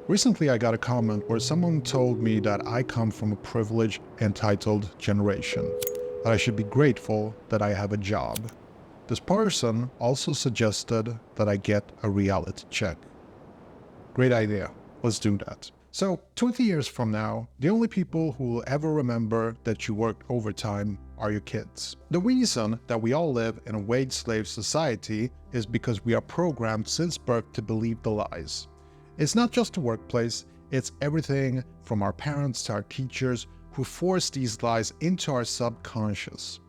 Recently, I got a comment where someone told me that I come from a privileged, entitled generation, that I should be grateful that I have a job. This person also suggested that I get a reality check. Great idea. Let's do that. So, 20 years from now, the only people who will ever remember that you worked overtime are your kids. The reason that we all live in a wage slave society is because we are programmed since birth to believe the lies. It's not just the workplace, it's everything from our parents to our teachers who force these lies into our subconscious.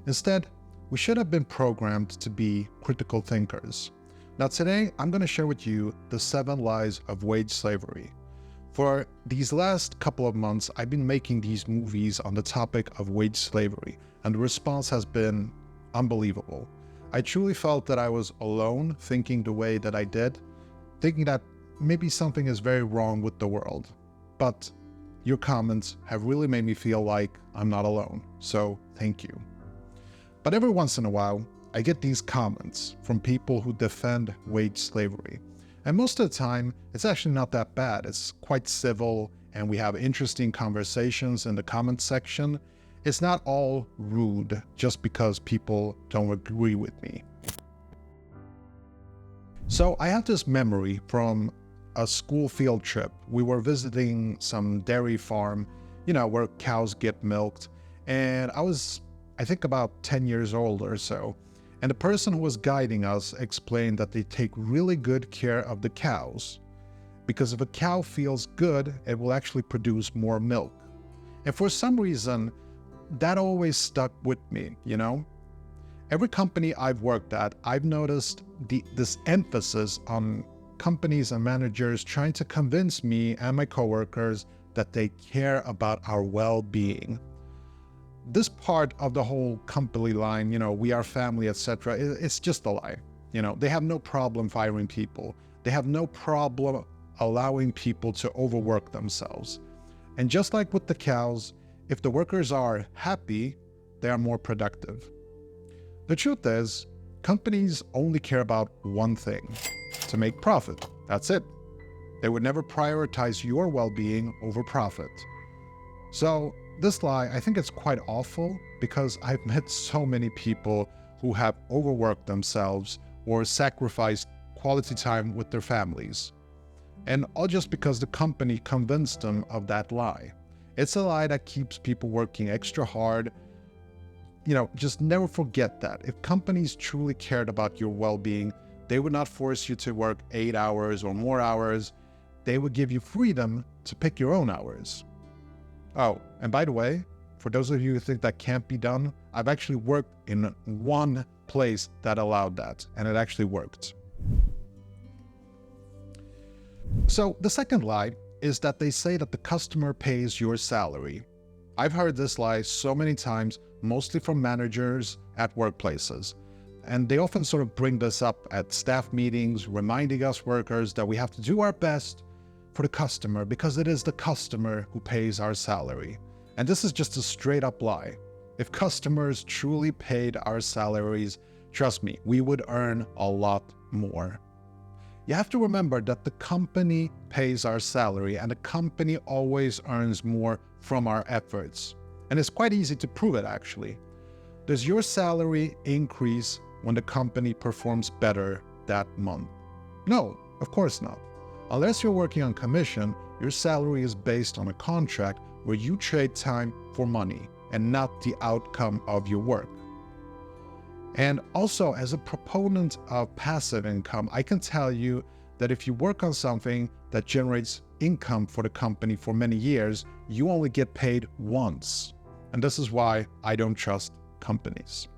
Instead, we should have been programmed to be critical thinkers. Now today, I'm going to share with you the 7 lies of wage slavery. For these last couple of months, I've been making these movies on the topic of wage slavery, and the response has been unbelievable. I truly felt that I was alone thinking the way that I did, thinking that maybe something is very wrong with the world. But your comments have really made me feel like I'm not alone, so thank you. But every once in a while, I get these comments from people who defend wage slavery. And most of the time, it's actually not that bad. It's quite civil, and we have interesting conversations in the comment section. It's not all rude just because people don't agree with me. So I have this memory from a school field trip. We were visiting some dairy farm, where cows get milked. And I think about 10 years old or so. And the person who was guiding us explained that they take really good care of the cows, because if a cow feels good, it will actually produce more milk. And for some reason, that always stuck with me, Every company I've worked at, I've noticed this emphasis on companies and managers trying to convince me and my coworkers that they care about our well-being. This part of the whole company line, we are family, etc., it's just a lie. They have no problem firing people. They have no problem allowing people to overwork themselves. And just like with the cows, if the workers are happy, they are more productive. The truth is, companies only care about one thing: to make profit. That's it. They would never prioritize your well-being over profit. So this lie, I think it's quite awful, because I've met so many people who have overworked themselves or sacrificed quality time with their families. And all just because the company convinced them of that lie. It's a lie that keeps people working extra hard. Just never forget that. If companies truly cared about your well-being, they would not force you to work 8 hours or more hours. They would give you freedom to pick your own hours. Oh, and by the way, for those of you who think that can't be done, I've actually worked in one place that allowed that, and it actually worked. So the second lie is that they say that the customer pays your salary. I've heard this lie so many times, mostly from managers at workplaces. And they often sort of bring this up at staff meetings, reminding us workers that we have to do our best for the customer because it is the customer who pays our salary. And this is just a straight up lie. If customers truly paid our salaries, trust me, we would earn a lot more. You have to remember that the company pays our salary, and the company always earns more from our efforts. And it's quite easy to prove it, actually. Does your salary increase when the company performs better that month? No, of course not. Unless you're working on commission, your salary is based on a contract where you trade time for money and not the outcome of your work. And also, as a proponent of passive income, I can tell you that if you work on something that generates income for the company for many years, you only get paid once. And this is why I don't trust companies.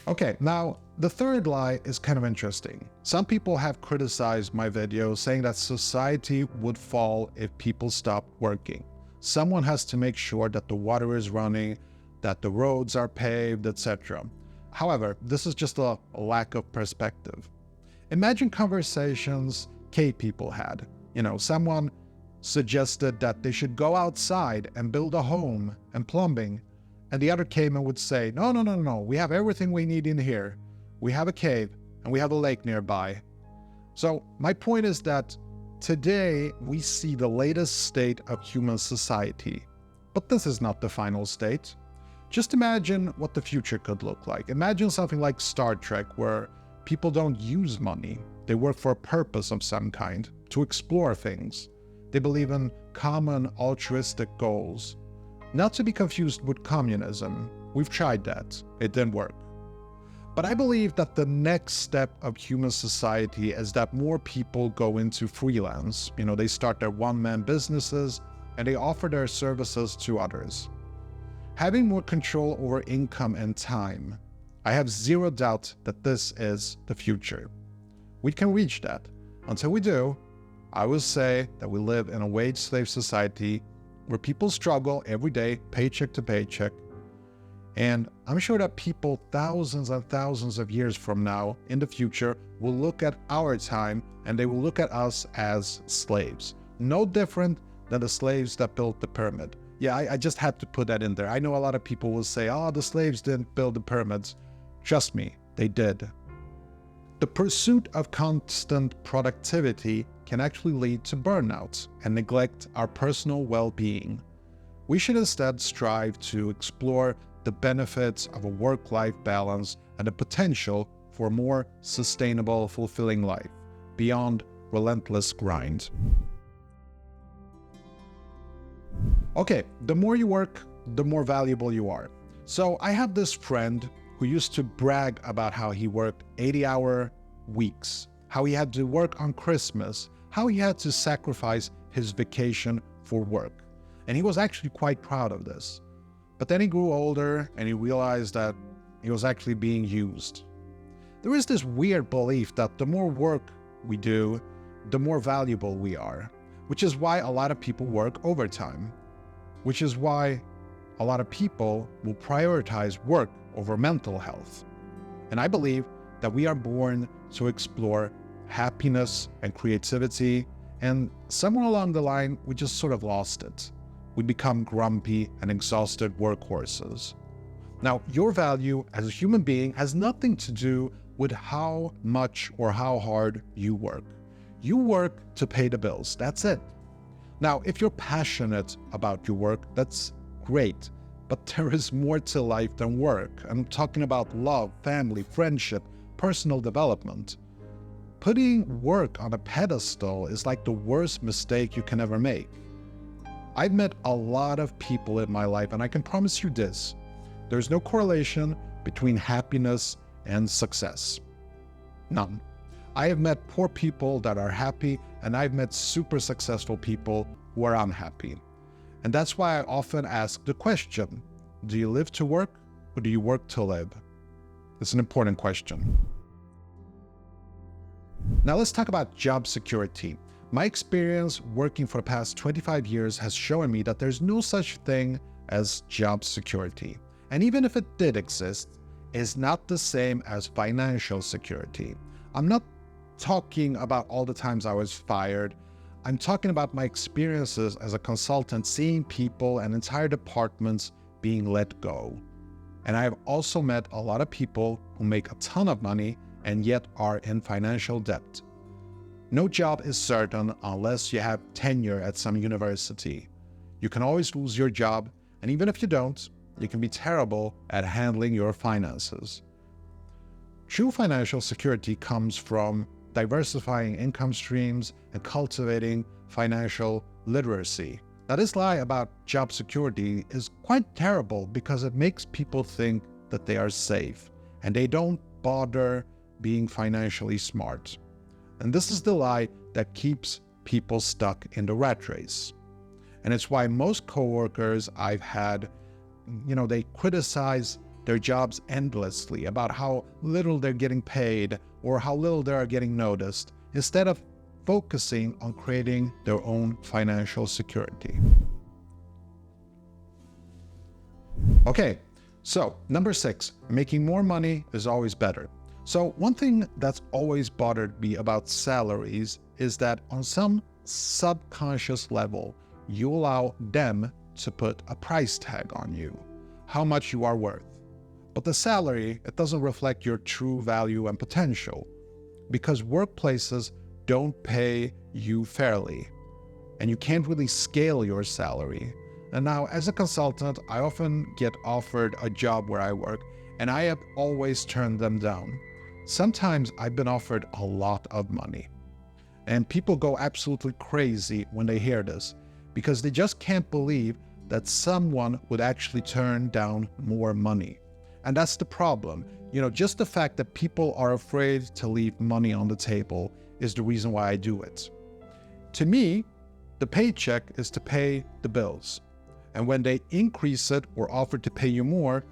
Okay, now the third lie is kind of interesting. Some people have criticized my video, saying that society would fall if people stopped working. Someone has to make sure that the water is running, that the roads are paved, etc. However, this is just a lack of perspective. Imagine conversations K people had. Someone suggested that they should go outside and build a home and plumbing. And the other caveman would say, no, we have everything we need in here. We have a cave and we have a lake nearby. So my point is that today we see the latest state of human society, but this is not the final state. Just imagine what the future could look like. Imagine something like Star Trek, where people don't use money. They work for a purpose of some kind, to explore things. They believe in common altruistic goals. Not to be confused with communism. We've tried that. It didn't work. But I believe that the next step of human society is that more people go into freelance. They start their one-man businesses and they offer their services to others. Having more control over income and time, I have zero doubt that this is the future. We can reach that. Until we do, I will say that we live in a wage slave society where people struggle every day, paycheck to paycheck. And I'm sure that people thousands and thousands of years from now in the future will look at our time and they will look at us as slaves. No different than the slaves that built the pyramid. Yeah, I just had to put that in there. I know a lot of people will say, oh, the slaves didn't build the pyramids. Trust me, they did. The pursuit of constant productivity can actually lead to burnout and neglect our personal well-being. We should instead strive to explore the benefits of a work-life balance and the potential for a more sustainable, fulfilling life beyond relentless grind. Okay, the more you work, the more valuable you are. So I have this friend who used to brag about how he worked 80-hour weeks, how he had to work on Christmas, how he had to sacrifice his vacation for work. And he was actually quite proud of this. But then he grew older and he realized that he was actually being used. There is this weird belief that the more work we do, the more valuable we are, which is why a lot of people work overtime, which is why a lot of people will prioritize work over mental health. And I believe that we are born to explore happiness and creativity, and somewhere along the line, we just sort of lost it. We become grumpy and exhausted workhorses. Now, your value as a human being has nothing to do with how much or how hard you work. You work to pay the bills, that's it. Now, if you're passionate about your work, that's great, but there is more to life than work. I'm talking about love, family, friendship, personal development. Putting work on a pedestal is like the worst mistake you can ever make. I've met a lot of people in my life, and I can promise you this: there's no correlation between happiness and success. None. I have met poor people that are happy, and I've met super successful people who are unhappy. And that's why I often ask the question, do you live to work or do you work to live? It's an important question. Now let's talk about job security. My experience working for the past 25 years has shown me that there's no such thing as job security. And even if it did exist, it's not the same as financial security. I'm not talking about all the times I was fired. I'm talking about my experiences as a consultant, seeing people and entire departments being let go. And I've also met a lot of people who make a ton of money and yet are in financial debt. No job is certain unless you have tenure at some university. You can always lose your job, and even if you don't, you can be terrible at handling your finances. True financial security comes from diversifying income streams and cultivating financial literacy. Now, this lie about job security is quite terrible because it makes people think that they are safe and they don't bother being financially smart. And this is the lie that keeps people stuck in the rat race. And it's why most coworkers I've had, they criticize their jobs endlessly about how little they're getting paid or how little they are getting noticed, instead of focusing on creating their own financial security. Okay, so number 6, making more money is always better. So one thing that's always bothered me about salaries is that on some subconscious level, you allow them to put a price tag on you, how much you are worth. But the salary, it doesn't reflect your true value and potential, because workplaces don't pay you fairly, and you can't really scale your salary. And now, as a consultant, I often get offered a job where I work, and I have always turned them down. Sometimes I've been offered a lot of money. And people go absolutely crazy when they hear this, because they just can't believe that someone would actually turn down more money. And that's the problem. Just the fact that people are afraid to leave money on the table is the reason why I do it. To me, the paycheck is to pay the bills. And when they increase it or offer to pay you more,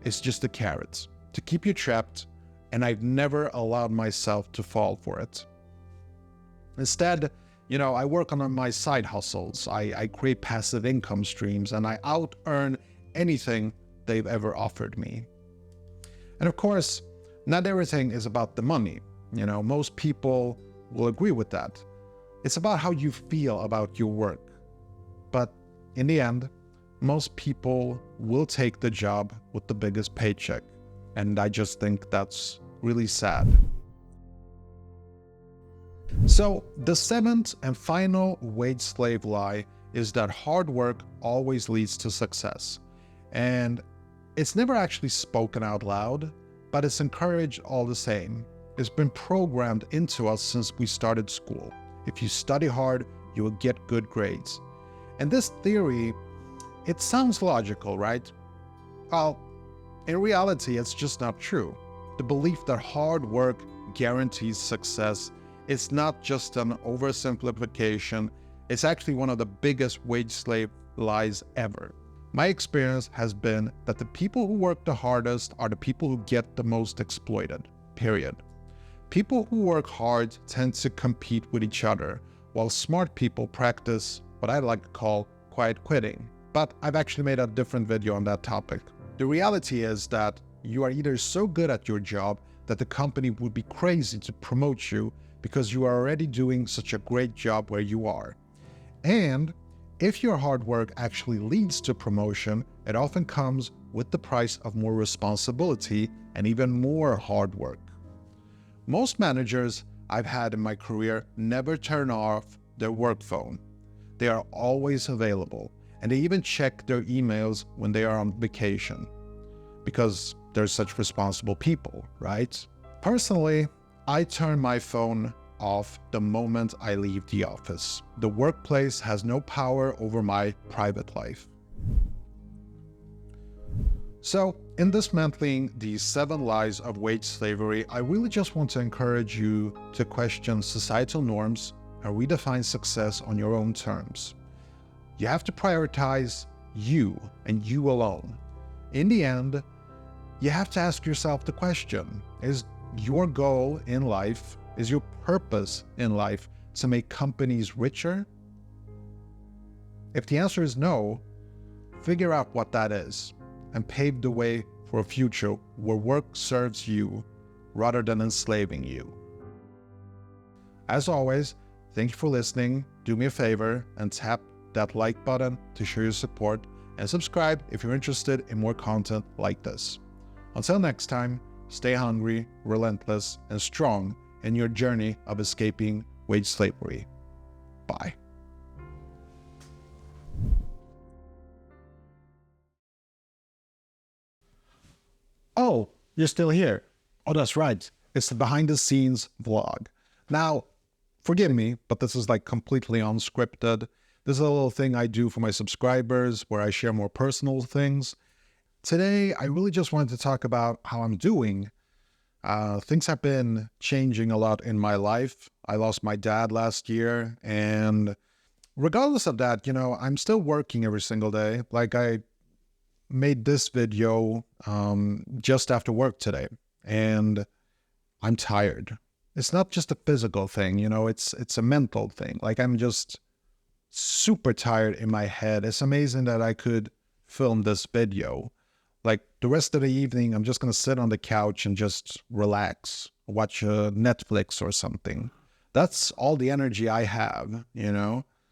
it's just a carrot to keep you trapped, and I've never allowed myself to fall for it. Instead, I work on my side hustles, I create passive income streams, and I out-earn anything they've ever offered me. And of course, not everything is about the money. Most people will agree with that. It's about how you feel about your work. But in the end, most people will take the job with the biggest paycheck. And I just think that's really sad. So the seventh and final wage slave lie is that hard work always leads to success. And it's never actually spoken out loud, but it's encouraged all the same. It's been programmed into us since we started school. If you study hard, you will get good grades. And this theory, it sounds logical, right? Well, in reality, it's just not true. The belief that hard work guarantees success is not just an oversimplification, it's actually one of the biggest wage slave lies ever. My experience has been that the people who work the hardest are the people who get the most exploited, period. People who work hard tend to compete with each other, while smart people practice what I like to call quiet quitting. But I've actually made a different video on that topic. The reality is that you are either so good at your job that the company would be crazy to promote you because you are already doing such a great job where you are. And if your hard work actually leads to promotion, it often comes with the price of more responsibility and even more hard work. Most managers I've had in my career never turn off their work phone. They are always available, and they even check their emails when they are on vacation, because they're such responsible people, right? Personally, I turn my phone off the moment I leave the office. The workplace has no power over my private life. So, in dismantling these 7 lies of wage slavery, I really just want to encourage you to question societal norms and redefine success on your own terms. You have to prioritize you and you alone. In the end, you have to ask yourself the question, is your goal in life, is your purpose in life to make companies richer? If the answer is no, figure out what that is and pave the way for a future where work serves you rather than enslaving you. As always, thank you for listening. Do me a favor and tap that like button to show your support, and subscribe if you're interested in more content like this. Until next time, stay hungry, relentless, and strong in your journey of escaping wage slavery. Bye. Oh, you're still here. Oh, that's right. It's the behind the scenes vlog. Now, forgive me, but this is like completely unscripted. This is a little thing I do for my subscribers where I share more personal things. Today, I really just wanted to talk about how I'm doing. Things have been changing a lot in my life. I lost my dad last year, and regardless of that, I'm still working every single day. Like, I made this video just after work today, and I'm tired. It's not just a physical thing, it's a mental thing. Like, I'm just super tired in my head. It's amazing that I could film this video. Like, the rest of the evening, I'm just going to sit on the couch and just relax, watch Netflix or something. That's all the energy I have,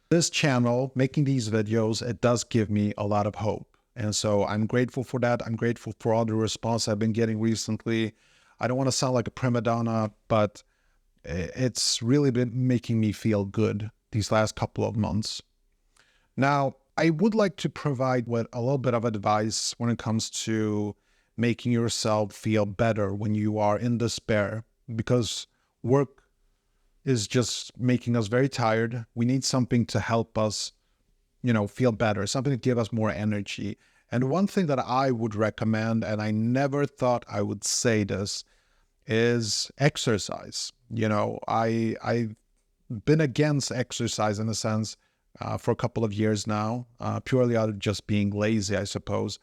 This channel, making these videos, it does give me a lot of hope. And so I'm grateful for that. I'm grateful for all the response I've been getting recently. I don't want to sound like a prima donna, but It's really been making me feel good these last couple of months. Now, I would like to provide with a little bit of advice when it comes to making yourself feel better when you are in despair, because work is just making us very tired. We need something to help us, feel better, something to give us more energy. And one thing that I would recommend, and I never thought I would say this, is exercise. I've been against exercise in a sense for a couple of years now, purely out of just being lazy, I suppose.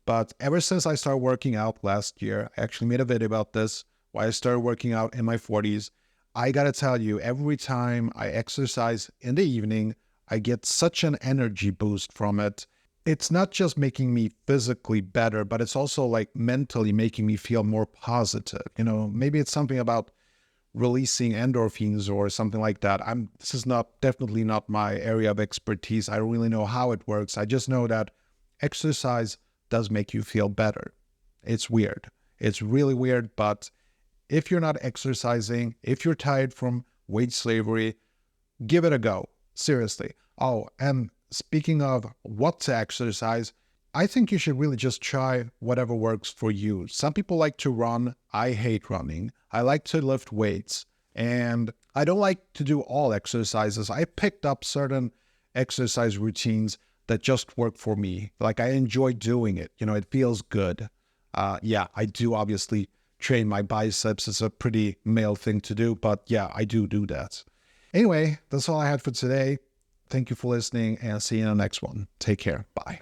But ever since I started working out last year, I actually made a video about this, why I started working out in my 40s. I gotta tell you, every time I exercise in the evening, I get such an energy boost from it. It's not just making me physically better, but it's also like mentally making me feel more positive. Maybe it's something about releasing endorphins or something like that. This is definitely not my area of expertise. I don't really know how it works. I just know that exercise does make you feel better. It's weird. It's really weird, but if you're not exercising, if you're tired from wage slavery, give it a go. Seriously. Oh, and speaking of what to exercise, I think you should really just try whatever works for you. Some people like to run. I hate running. I like to lift weights. And I don't like to do all exercises. I picked up certain exercise routines that just work for me. Like, I enjoy doing it. It feels good. Yeah, I do obviously train my biceps. It's a pretty male thing to do, but yeah, I do that. Anyway, that's all I had for today. Thank you for listening, and see you in the next one. Take care. Bye.